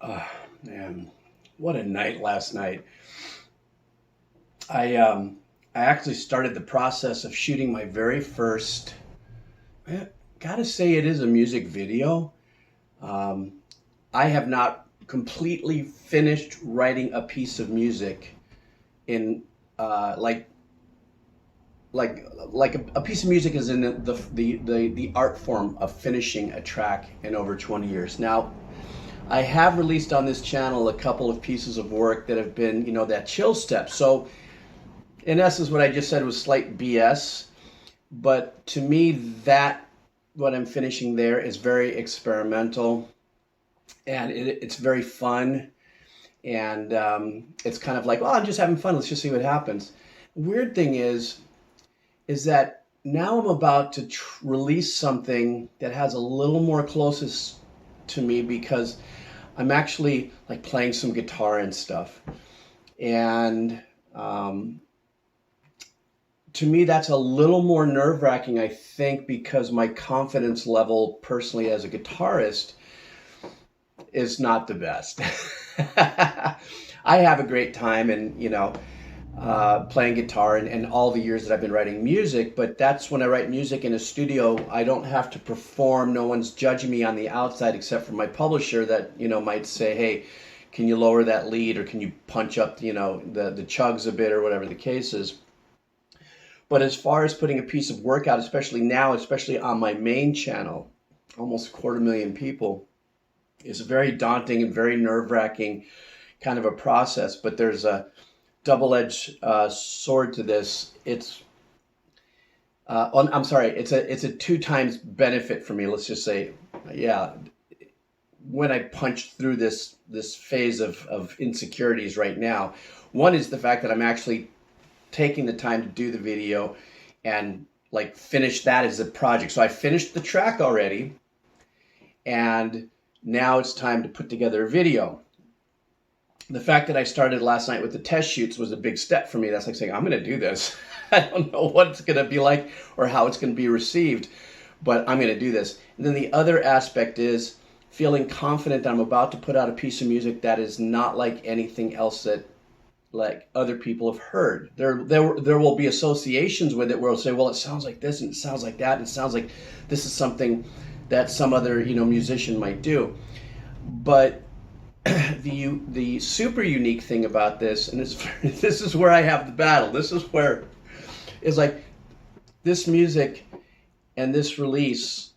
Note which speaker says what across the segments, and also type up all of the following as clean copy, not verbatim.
Speaker 1: Oh, man, what a night last night. I um I actually started the process of shooting my very first. I gotta say, it is a music video. Um, I have not completely finished writing a piece of music in uh, like like a piece of music is in the art form of finishing a track in over 20 years. Now, I have released on this channel a couple of pieces of work that have been, that chill step. So in essence, what I just said was slight BS, but to me, that what I'm finishing there is very experimental, and it's very fun, and it's kind of like, well, I'm just having fun. Let's just see what happens. Weird thing is that now I'm about to release something that has a little more closest to me because I'm actually like playing some guitar and stuff, and um, to me, that's a little more nerve wracking, I think, because my confidence level personally as a guitarist is not the best. I have a great time and, playing guitar and all the years that I've been writing music, but that's when I write music in a studio. I don't have to perform. No one's judging me on the outside except for my publisher that, might say, hey, can you lower that lead or can you punch up, the chugs a bit or whatever the case is. But as far as putting a piece of work out, especially now, especially on my main channel, almost a quarter million people, is a very daunting and very nerve wracking kind of a process. But there's a double-edged sword to this. I'm sorry, it's a two times benefit for me. Let's just say, yeah, when I punch through this phase of insecurities right now, one is the fact that I'm actually taking the time to do the video and like finish that as a project. So I finished the track already, and now it's time to put together a video. The fact that I started last night with the test shoots was a big step for me. That's like saying, I'm going to do this. I don't know what it's going to be like or how it's going to be received, but I'm going to do this. And then the other aspect is feeling confident that I'm about to put out a piece of music that is not like anything else that like other people have heard. There will be associations with it where it'll say, well, it sounds like this and it sounds like that and it sounds like this is something that some other musician might do. But the super unique thing about this, and this is where I have the battle. This is where it's like this music and this release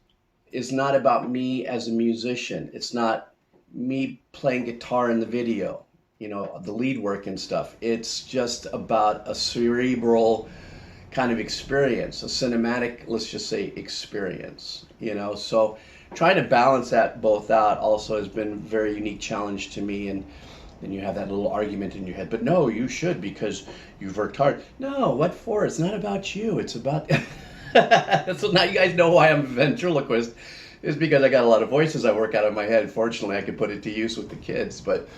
Speaker 1: is not about me as a musician. It's not me playing guitar in the video, the lead work and stuff. It's just about a cerebral kind of experience, a cinematic, let's just say, experience, So trying to balance that both out also has been a very unique challenge to me. And then you have that little argument in your head, but no, you should because you've worked hard. No, what for? It's not about you. It's about. So now you guys know why I'm a ventriloquist. Is because I got a lot of voices I work out of my head. Fortunately, I can put it to use with the kids. But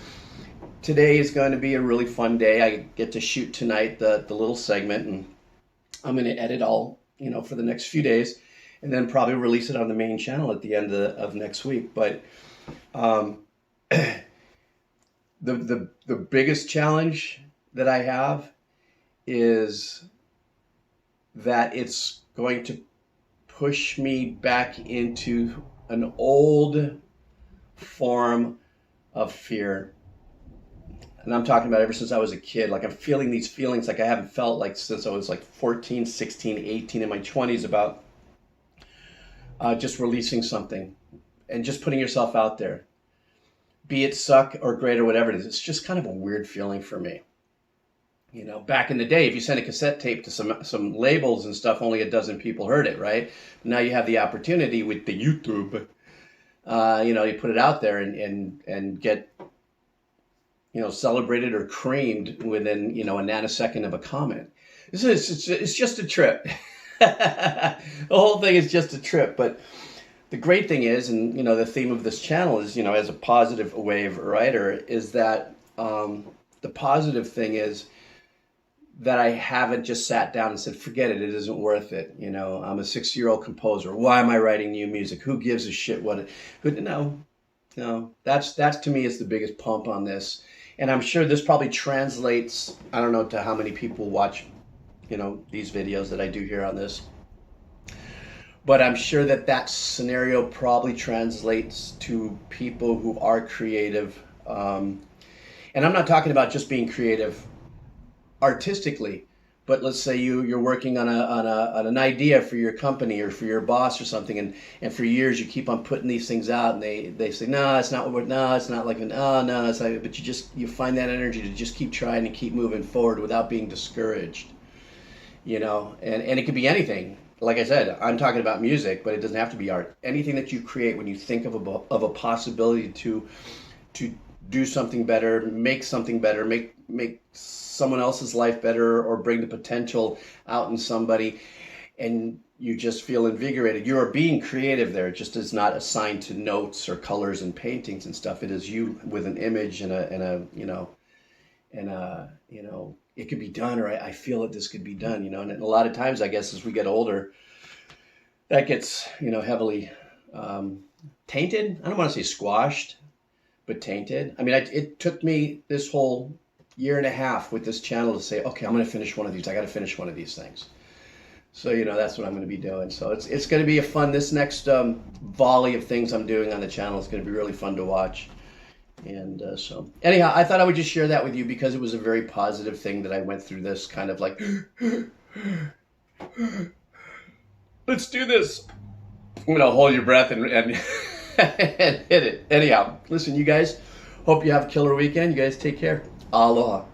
Speaker 1: today is going to be a really fun day. I get to shoot tonight the little segment, and I'm going to edit all for the next few days, and then probably release it on the main channel at the end of next week. But um, the biggest challenge that I have is that it's going to push me back into an old form of fear. And I'm talking about ever since I was a kid. Like I'm feeling these feelings like I haven't felt like since I was like 14, 16, 18 in my 20s about just releasing something and just putting yourself out there. Be it suck or great or whatever it is. It's just kind of a weird feeling for me. Back in the day, if you sent a cassette tape to some labels and stuff, only a dozen people heard it, right? Now you have the opportunity with the YouTube. You put it out there and get celebrated or creamed within, a nanosecond of a comment. It's just a trip. The whole thing is just a trip. But the great thing is, and, the theme of this channel is, as a positive wave writer, is that the positive thing is that I haven't just sat down and said, forget it, it isn't worth it. I'm a 6-year-old composer. Why am I writing new music? Who gives a shit what it, who, no. no, that's to me is the biggest pump on this. And I'm sure this probably translates, I don't know to how many people watch, these videos that I do here on this, but I'm sure that that scenario probably translates to people who are creative. And I'm not talking about just being creative artistically, but let's say you're working on an idea for your company or for your boss or something, and for years you keep on putting these things out, and they say, no, it's not what we're, no, it's not like, oh no, it's like, but you find that energy to just keep trying and keep moving forward without being discouraged, and it could be anything. Like I said, I'm talking about music, but it doesn't have to be art. Anything that you create when you think of a possibility to do something better, make something better, make someone else's life better, or bring the potential out in somebody, and you just feel invigorated. You are being creative there. It just is not assigned to notes or colors and paintings and stuff. It is you with an image and it could be done, or I feel that this could be done, and a lot of times, I guess, as we get older, that gets, heavily tainted. I don't want to say squashed, but tainted. I mean, it took me this whole year and a half with this channel to say, okay, I'm going to finish one of these. I got to finish one of these things. So, that's what I'm going to be doing. So it's going to be this next volley of things I'm doing on the channel. It's going to be really fun to watch. And so anyhow, I thought I would just share that with you because it was a very positive thing that I went through this kind of like, let's do this. I'm going to hold your breath and and hit it. Anyhow, listen, you guys, hope you have a killer weekend. You guys take care. Aloha.